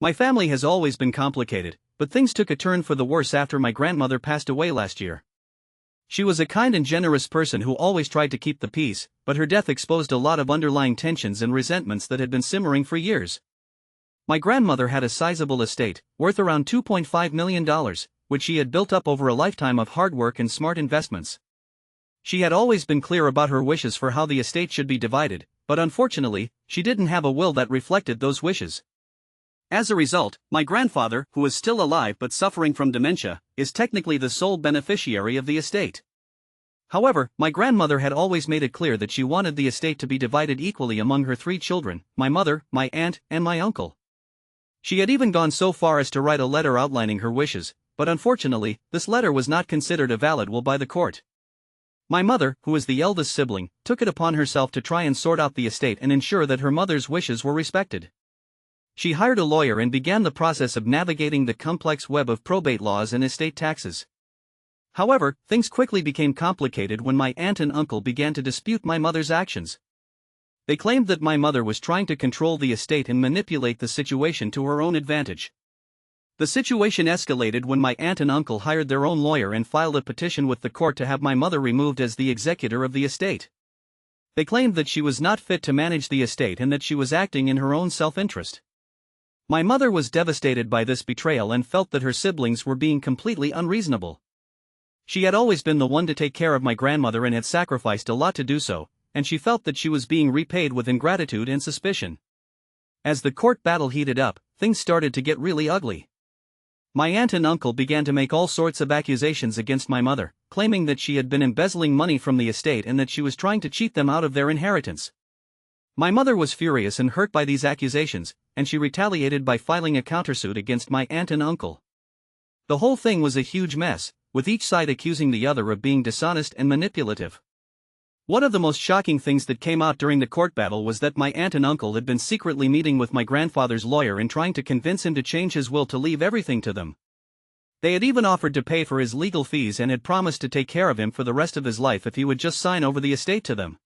My family has always been complicated, but things took a turn for the worse after my grandmother passed away last year. She was a kind and generous person who always tried to keep the peace, but her death exposed a lot of underlying tensions and resentments that had been simmering for years. My grandmother had a sizable estate, worth around $2.5 million, which she had built up over a lifetime of hard work and smart investments. She had always been clear about her wishes for how the estate should be divided, but unfortunately, she didn't have a will that reflected those wishes. As a result, my grandfather, who is still alive but suffering from dementia, is technically the sole beneficiary of the estate. However, my grandmother had always made it clear that she wanted the estate to be divided equally among her 3 children, my mother, my aunt, and my uncle. She had even gone so far as to write a letter outlining her wishes, but unfortunately, this letter was not considered a valid will by the court. My mother, who is the eldest sibling, took it upon herself to try and sort out the estate and ensure that her mother's wishes were respected. She hired a lawyer and began the process of navigating the complex web of probate laws and estate taxes. However, things quickly became complicated when my aunt and uncle began to dispute my mother's actions. They claimed that my mother was trying to control the estate and manipulate the situation to her own advantage. The situation escalated when my aunt and uncle hired their own lawyer and filed a petition with the court to have my mother removed as the executor of the estate. They claimed that she was not fit to manage the estate and that she was acting in her own self-interest. My mother was devastated by this betrayal and felt that her siblings were being completely unreasonable. She had always been the one to take care of my grandmother and had sacrificed a lot to do so, and she felt that she was being repaid with ingratitude and suspicion. As the court battle heated up, things started to get really ugly. My aunt and uncle began to make all sorts of accusations against my mother, claiming that she had been embezzling money from the estate and that she was trying to cheat them out of their inheritance. My mother was furious and hurt by these accusations, and she retaliated by filing a countersuit against my aunt and uncle. The whole thing was a huge mess, with each side accusing the other of being dishonest and manipulative. One of the most shocking things that came out during the court battle was that my aunt and uncle had been secretly meeting with my grandfather's lawyer and trying to convince him to change his will to leave everything to them. They had even offered to pay for his legal fees and had promised to take care of him for the rest of his life if he would just sign over the estate to them.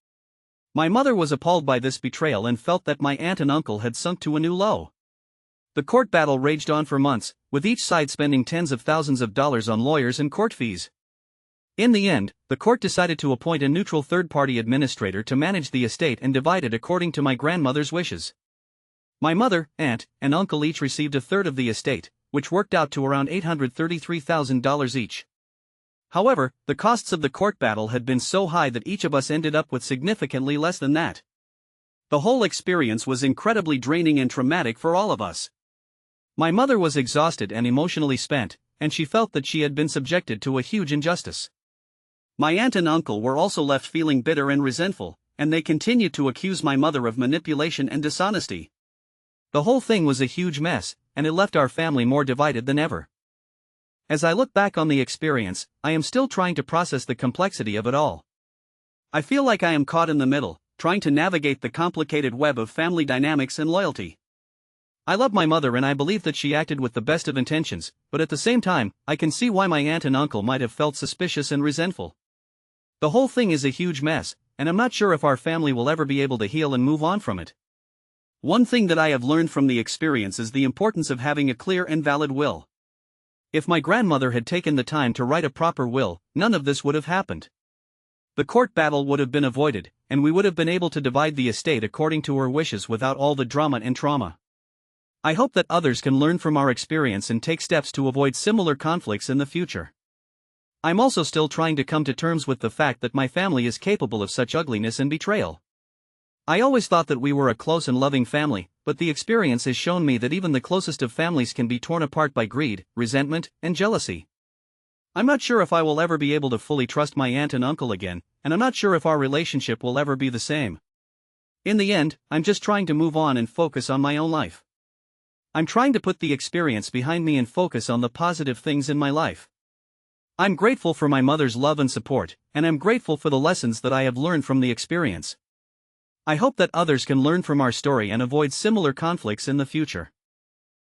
My mother was appalled by this betrayal and felt that my aunt and uncle had sunk to a new low. The court battle raged on for months, with each side spending tens of thousands of dollars on lawyers and court fees. In the end, the court decided to appoint a neutral third-party administrator to manage the estate and divide it according to my grandmother's wishes. My mother, aunt, and uncle each received a third of the estate, which worked out to around $833,000 each. However, the costs of the court battle had been so high that each of us ended up with significantly less than that. The whole experience was incredibly draining and traumatic for all of us. My mother was exhausted and emotionally spent, and she felt that she had been subjected to a huge injustice. My aunt and uncle were also left feeling bitter and resentful, and they continued to accuse my mother of manipulation and dishonesty. The whole thing was a huge mess, and it left our family more divided than ever. As I look back on the experience, I am still trying to process the complexity of it all. I feel like I am caught in the middle, trying to navigate the complicated web of family dynamics and loyalty. I love my mother and I believe that she acted with the best of intentions, but at the same time, I can see why my aunt and uncle might have felt suspicious and resentful. The whole thing is a huge mess, and I'm not sure if our family will ever be able to heal and move on from it. One thing that I have learned from the experience is the importance of having a clear and valid will. If my grandmother had taken the time to write a proper will, none of this would have happened. The court battle would have been avoided, and we would have been able to divide the estate according to her wishes without all the drama and trauma. I hope that others can learn from our experience and take steps to avoid similar conflicts in the future. I'm also still trying to come to terms with the fact that my family is capable of such ugliness and betrayal. I always thought that we were a close and loving family, but the experience has shown me that even the closest of families can be torn apart by greed, resentment, and jealousy. I'm not sure if I will ever be able to fully trust my aunt and uncle again, and I'm not sure if our relationship will ever be the same. In the end, I'm just trying to move on and focus on my own life. I'm trying to put the experience behind me and focus on the positive things in my life. I'm grateful for my mother's love and support, and I'm grateful for the lessons that I have learned from the experience. I hope that others can learn from our story and avoid similar conflicts in the future.